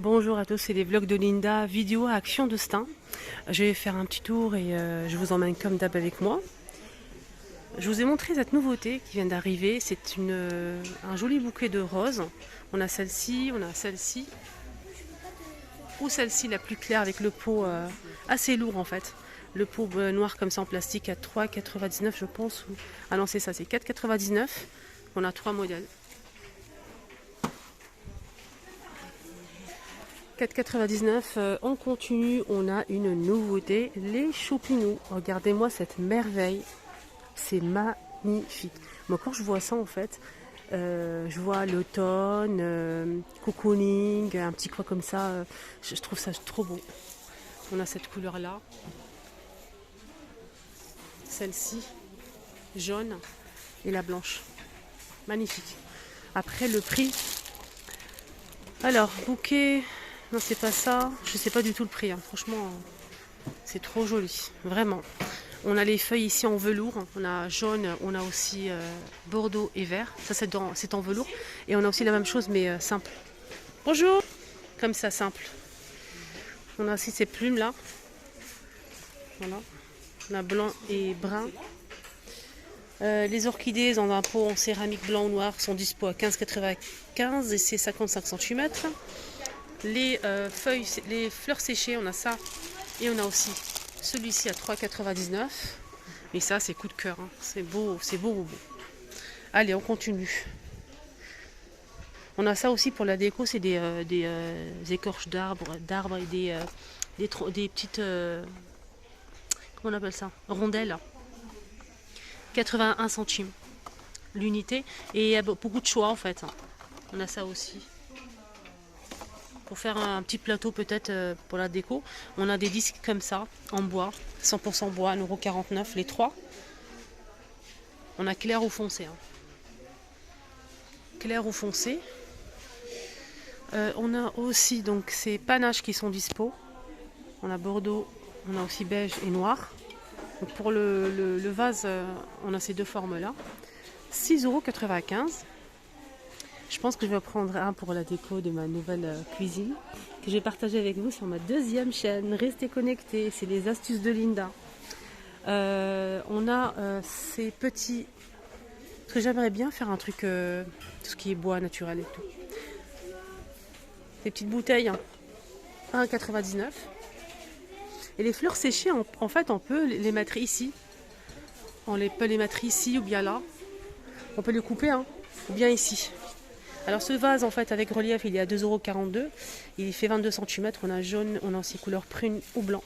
Bonjour à tous, c'est les vlogs de Linda, vidéo à Action de Stein. Je vais faire un petit tour et je vous emmène comme d'hab avec moi. Je vous ai montré cette nouveauté qui vient d'arriver, c'est un joli bouquet de roses. On a celle-ci, on a celle-ci, ou celle-ci la plus claire avec le pot assez lourd en fait. Le pot noir comme ça en plastique à 3,99 je pense. Ah non c'est ça, c'est 4,99. On a 3 modèles. 4,99. On continue, on a une nouveauté, les choupinous. Regardez-moi cette merveille, c'est magnifique. Moi quand je vois ça en fait, je vois l'automne, cocooning, un petit quoi comme ça, je trouve ça trop beau. On a cette couleur là, celle-ci, jaune et la blanche, magnifique. Après le prix, alors bouquet. Non, c'est pas ça. Je sais pas du tout le prix. Hein. Franchement, c'est trop joli. Vraiment. On a les feuilles ici en velours. On a jaune, on a aussi bordeaux et vert. Ça, c'est en velours. Et on a aussi la même chose, mais simple. Bonjour. Comme ça, simple. On a aussi ces plumes là. Voilà. On a blanc et brun. Les orchidées dans un pot en céramique blanc ou noir sont dispo à 15,95 et c'est 55 cm. Les feuilles, les fleurs séchées, on a ça. Et on a aussi celui-ci à 3,99. Mais ça, c'est coup de cœur. Hein. C'est beau, c'est beau, beau, beau. Allez, on continue. On a ça aussi pour la déco, c'est des écorches d'arbres et des petites... comment on appelle ça? Rondelles. 81 centimes l'unité. Et il y a beaucoup de choix en fait. On a ça aussi. Pour faire un petit plateau peut-être pour la déco, on a des disques comme ça, en bois, 100% bois, 1,49 € les 3. On a clair ou foncé. Hein. Clair ou foncé. On a aussi donc ces panaches qui sont dispo. On a bordeaux, on a aussi beige et noir. Donc pour le vase, on a ces deux formes-là. 6,95 €. Je pense que je vais prendre un pour la déco de ma nouvelle cuisine que je vais partager avec vous sur ma deuxième chaîne. Restez connectés, c'est les astuces de Linda. On a ces petits... Parce que j'aimerais bien faire un truc, tout ce qui est bois naturel et tout. Ces petites bouteilles, hein, 1,99 €. Et les fleurs séchées, en fait, on peut les mettre ici. On peut les mettre ici ou bien là. On peut les couper, hein, ou bien ici. Alors ce vase en fait avec relief il est à 2,42 €, il fait 22 cm, on a jaune, on a aussi couleur prune ou blanc.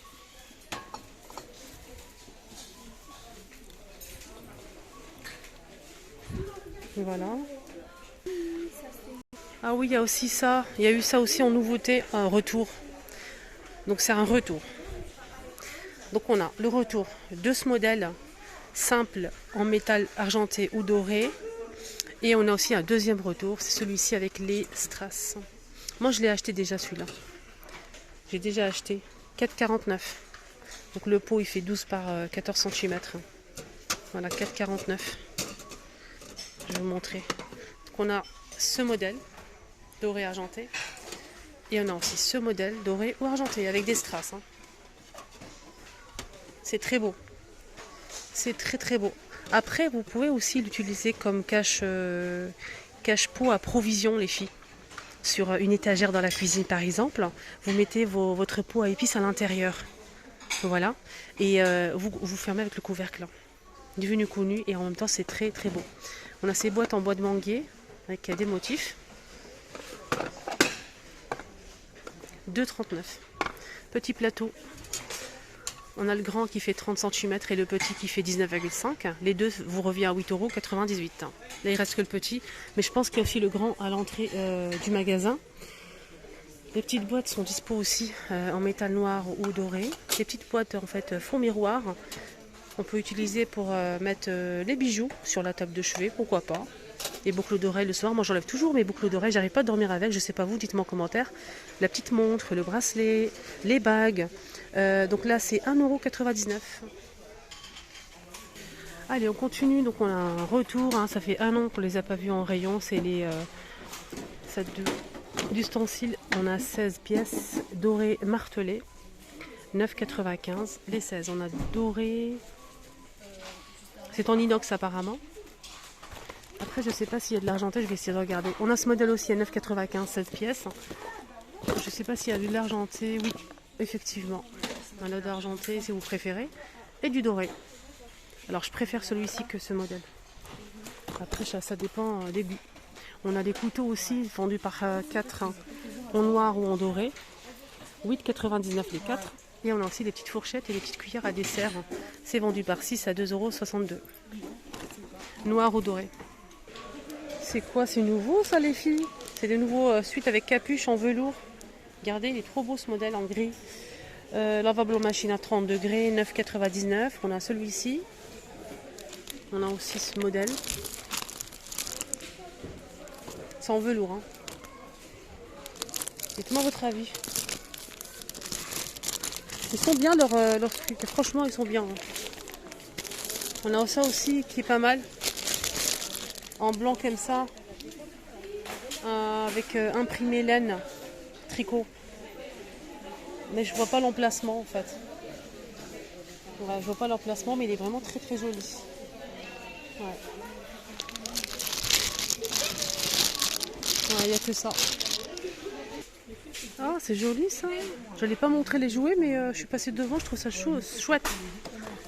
Et voilà. Ah oui il y a aussi ça, il y a eu ça aussi en nouveauté, un retour. Donc c'est un retour. Donc on a le retour de ce modèle simple en métal argenté ou doré. Et on a aussi un deuxième retour, c'est celui-ci avec les strass. Moi je l'ai acheté déjà celui-là. J'ai déjà acheté 4,49 €. Donc le pot il fait 12 par 14 cm. Voilà 4,49 €. Je vais vous montrer. Donc on a ce modèle doré argenté. Et on a aussi ce modèle doré ou argenté avec des strass. Hein. C'est très beau. C'est très très beau. Après, vous pouvez aussi l'utiliser comme cache-pot à provision, les filles. Sur une étagère dans la cuisine, par exemple, vous mettez votre pot à épices à l'intérieur. Voilà. Et vous fermez avec le couvercle. Devenu connu et en même temps, c'est très très beau. On a ces boîtes en bois de manguier avec des motifs. 2,39 €. Petit plateau. On a le grand qui fait 30 cm et le petit qui fait 19,5 €. Les deux vous revient à 8,98 €. Là, il reste que le petit. Mais je pense qu'il y a aussi le grand à l'entrée du magasin. Les petites boîtes sont dispo aussi en métal noir ou doré. Les petites boîtes en fait fond miroir. On peut utiliser pour mettre les bijoux sur la table de chevet, pourquoi pas. Les boucles d'oreilles le soir. Moi, j'enlève toujours mes boucles d'oreilles. J'arrive pas à dormir avec. Je sais pas vous, dites-moi en commentaire. La petite montre, le bracelet, les bagues. Donc là, c'est 1,99 €. Allez, on continue. Donc on a un retour. Hein. Ça fait un an qu'on les a pas vus en rayon. C'est les D'ustensiles, on a 16 pièces dorées martelées, 9,95. Les 16, on a doré. C'est en inox apparemment. Après, je sais pas s'il y a de l'argenté, je vais essayer de regarder. On a ce modèle aussi à 9,95, 16 pièces. Je sais pas s'il y a de l'argenté. Oui, effectivement. Un lot d'argenté si vous préférez. Et du doré. Alors, je préfère celui-ci que ce modèle. Après, ça dépend des goûts. On a des couteaux aussi vendus par 4 en noir ou en doré. 8,99 les 4. Et on a aussi des petites fourchettes et des petites cuillères à dessert. C'est vendu par 6 à 2,62 €. Noir ou doré. C'est quoi? C'est nouveau ça les filles? C'est des nouveaux suites avec capuche en velours. Regardez, il est trop beau ce modèle en gris. Lavable aux machines à 30 degrés, 9,99. On a celui-ci. On a aussi ce modèle. C'est en velours. Hein. Dites-moi votre avis. Ils sont bien leurs trucs. Franchement, ils sont bien. Hein. On a ça aussi qui est pas mal. En blanc comme ça. Avec imprimé laine. Tricot. Mais je vois pas l'emplacement en fait. Ouais, je vois pas l'emplacement, mais il est vraiment très très joli. Ouais. Il n'y a que ça. Ah, c'est joli ça. Je n'allais pas montrer les jouets, mais je suis passée devant, je trouve ça chouette.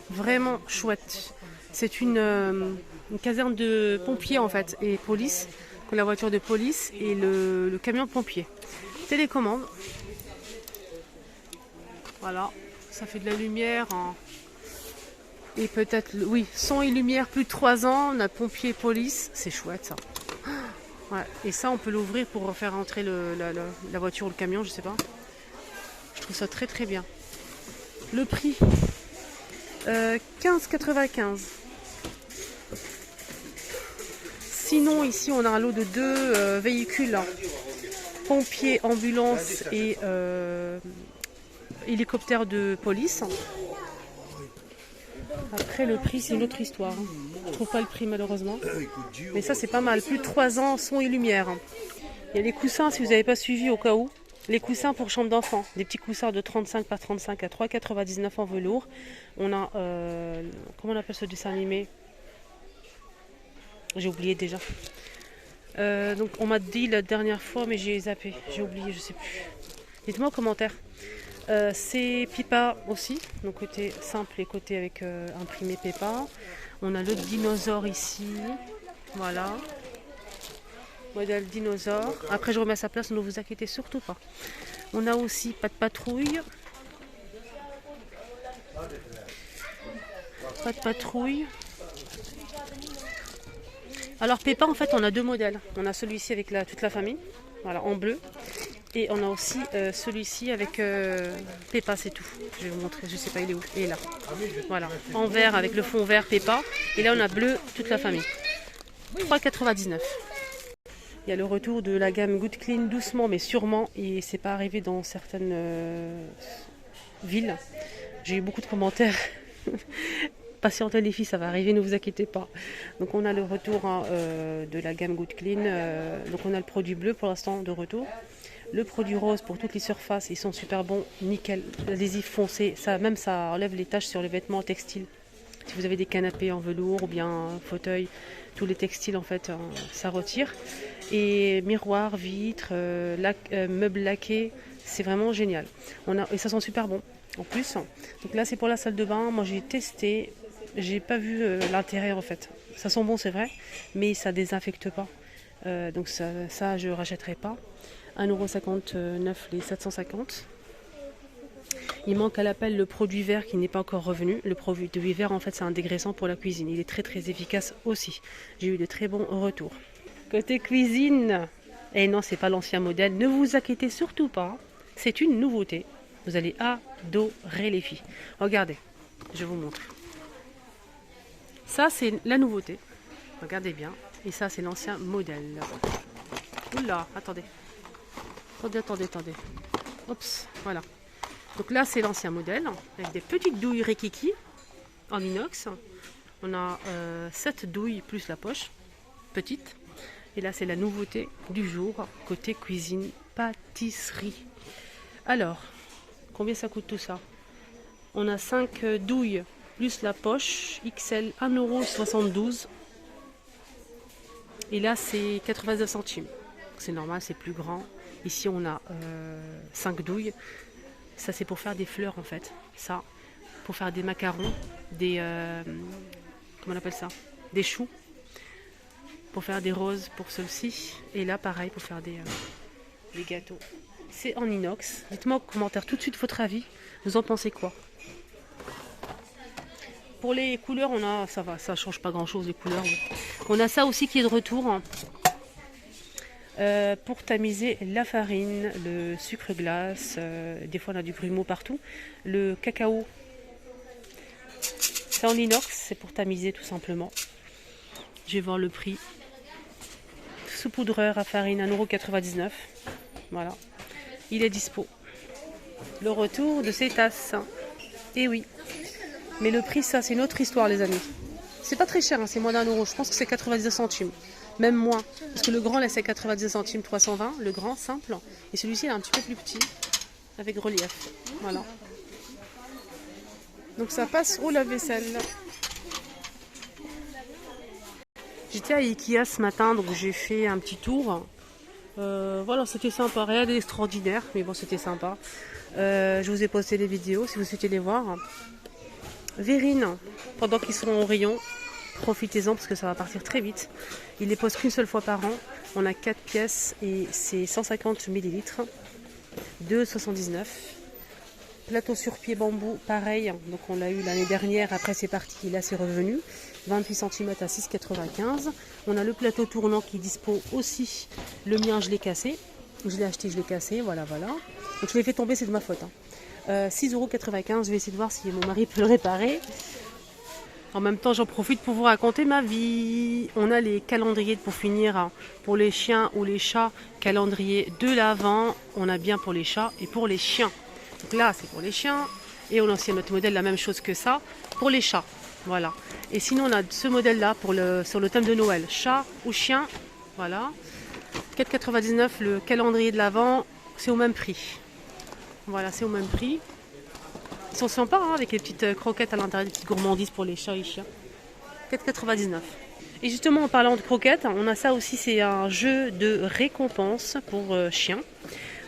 Vraiment chouette. C'est une caserne de pompiers en fait, et police, la voiture de police et le camion de pompiers. Télécommande. Voilà, ça fait de la lumière. Hein. Et peut-être, oui, son et lumière, plus de 3 ans, on a pompier et police, c'est chouette ça. Ouais. Et ça, on peut l'ouvrir pour faire entrer la voiture ou le camion, je sais pas. Je trouve ça très très bien. Le prix, 15,95. Sinon, ici, on a un lot de 2 véhicules. Pompiers, ambulance et hélicoptère de police. Après, le prix, c'est une autre histoire. Hein. Je trouve pas le prix, malheureusement. Mais ça, c'est pas mal. Plus de 3 ans, son et lumière. Il y a les coussins, si vous n'avez pas suivi au cas où. Les coussins pour chambre d'enfant. Des petits coussins de 35 par 35 à 3,99 en velours. On a... comment on appelle ce dessin animé? J'ai oublié déjà. Donc, on m'a dit la dernière fois, mais j'ai zappé. J'ai oublié, je sais plus. Dites-moi en commentaire. C'est Pipa aussi, donc côté simple et côté avec imprimé Peppa. On a le dinosaure ici, voilà, modèle dinosaure. Après je remets à sa place, ne vous inquiétez surtout pas. On a aussi pas de patrouille. Pas de patrouille. Alors Peppa en fait on a 2 modèles. On a celui-ci avec toute la famille, voilà, en bleu. Et on a aussi celui-ci avec Peppa, c'est tout. Je vais vous montrer, je sais pas, il est où? Il est là. Voilà, en vert avec le fond vert Peppa. Et là on a bleu toute la famille. 3,99. Il y a le retour de la gamme Good Clean doucement mais sûrement. Et c'est pas arrivé dans certaines villes. J'ai eu beaucoup de commentaires. Patientez les filles, ça va arriver, ne vous inquiétez pas. Donc on a le retour de la gamme Good Clean. Donc on a le produit bleu pour l'instant de retour. Le produit rose pour toutes les surfaces, ils sont super bons, nickel, l'adhésif foncé, ça enlève les taches sur les vêtements textiles. Si vous avez des canapés en velours ou bien un fauteuil, tous les textiles en fait, ça retire. Et miroirs, vitres, meubles laqués, c'est vraiment génial. Et ça sent super bon en plus. Donc là c'est pour la salle de bain, moi j'ai testé, j'ai pas vu l'intérêt en fait. Ça sent bon c'est vrai, mais ça désinfecte pas. Donc ça je rachèterai pas. 1,59 € les 750. Il manque à l'appel le produit vert qui n'est pas encore revenu. Le produit vert en fait c'est un dégraissant pour la cuisine. Il est très très efficace aussi. J'ai eu de très bons retours. Côté cuisine, et non c'est pas l'ancien modèle, ne vous inquiétez surtout pas. C'est une nouveauté. Vous allez adorer les filles. Regardez, je vous montre. Ça c'est la nouveauté. Regardez bien. Et ça c'est l'ancien modèle. Oula, attendez. Attendez. Oups, voilà. Donc là, c'est l'ancien modèle, avec des petites douilles Rikiki en inox. On a 7 douilles plus la poche, petite. Et là, c'est la nouveauté du jour, côté cuisine pâtisserie. Alors, combien ça coûte tout ça? On a 5 douilles plus la poche XL 1,72 €. Et là, c'est 89 centimes. C'est normal, c'est plus grand. Ici, on a 5 douilles. Ça, c'est pour faire des fleurs, en fait. Ça, pour faire des macarons, des... comment on appelle ça? Des choux. Pour faire des roses pour ceux-ci. Et là, pareil, pour faire des gâteaux. C'est en inox. Dites-moi en commentaire tout de suite votre avis. Vous en pensez quoi? Pour les couleurs, on a, ça va, ça change pas grand-chose les couleurs. On a ça aussi qui est de retour. Pour tamiser la farine, le sucre glace, des fois on a du grumeau partout, le cacao, c'est en inox, c'est pour tamiser tout simplement. Je vais voir le prix. Saupoudreur à farine 1,99 €. Voilà, il est dispo. Le retour de ces tasses. Et oui, mais le prix, ça c'est une autre histoire les amis. C'est pas très cher, hein, c'est moins d'1 €, je pense que c'est 90 centimes. Même moins, parce que le grand là c'est 90 centimes 320, le grand simple, et celui-ci est un petit peu plus petit, avec relief, voilà. Donc ça passe au lave-vaisselle. J'étais à Ikea ce matin, donc j'ai fait un petit tour. Voilà, c'était sympa, rien d'extraordinaire, mais bon c'était sympa. Je vous ai posté des vidéos si vous souhaitez les voir. Verrine, pendant qu'ils sont au rayon, profitez-en parce que ça va partir très vite. Il les pose qu'une seule fois par an. On a 4 pièces et c'est 150 ml. 2,79 €. Plateau sur pied bambou, pareil. Donc on l'a eu l'année dernière. Après c'est parti. Là c'est revenu. 28 cm à 6,95 €. On a le plateau tournant qui est dispo aussi. Le mien je l'ai cassé. Je l'ai acheté, je l'ai cassé. Voilà, voilà. Donc je l'ai fait tomber, c'est de ma faute. 6,95 €. Je vais essayer de voir si mon mari peut le réparer. En même temps, j'en profite pour vous raconter ma vie. On a les calendriers pour finir pour les chiens ou les chats. Calendrier de l'Avent. On a bien pour les chats et pour les chiens. Donc là, c'est pour les chiens. Et on a aussi notre modèle, la même chose que ça, pour les chats. Voilà. Et sinon, on a ce modèle-là sur le thème de Noël. Chat ou chien. Voilà. 4,99 € le calendrier de l'Avent. C'est au même prix. Voilà, c'est au même prix. Ils sont sympas hein, avec les petites croquettes à l'intérieur, des petites gourmandises pour les chats et les chiens. 4,99 €. Et justement en parlant de croquettes, on a ça aussi, c'est un jeu de récompense pour chiens.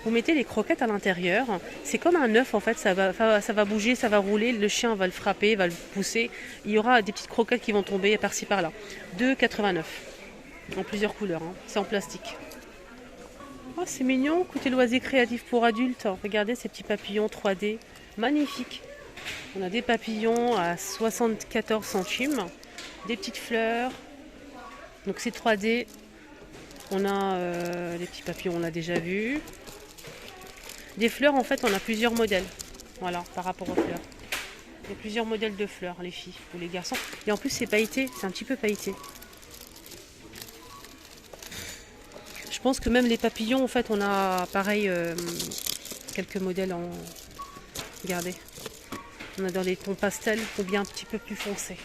Vous mettez les croquettes à l'intérieur, c'est comme un œuf en fait, ça va bouger, ça va rouler, le chien va le frapper, va le pousser. Il y aura des petites croquettes qui vont tomber par-ci par-là. 2,89 € en plusieurs couleurs, hein. C'est en plastique. Oh, c'est mignon, écoutez, loisirs créatifs pour adultes. Regardez ces petits papillons 3D, magnifiques. On a des papillons à 74 centimes, des petites fleurs. Donc c'est 3D. On a les petits papillons, on l'a déjà vu. Des fleurs, en fait, on a plusieurs modèles. Voilà, par rapport aux fleurs. Il y a plusieurs modèles de fleurs, les filles ou les garçons. Et en plus, c'est pailleté, c'est un petit peu pailleté. Je pense que même les papillons, en fait, on a pareil quelques modèles en... Regardez. On a dans les tons pastels ou bien un petit peu plus foncés.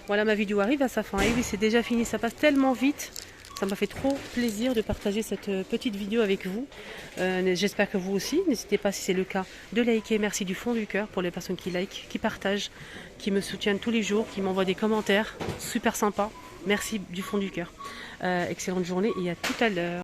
Voilà, ma vidéo arrive à sa fin. Et oui, c'est déjà fini. Ça passe tellement vite. Ça m'a fait trop plaisir de partager cette petite vidéo avec vous. J'espère que vous aussi. N'hésitez pas, si c'est le cas, de liker. Merci du fond du cœur pour les personnes qui likent, qui partagent, qui me soutiennent tous les jours, qui m'envoient des commentaires. Super sympa. Merci du fond du cœur. Excellente journée et à tout à l'heure.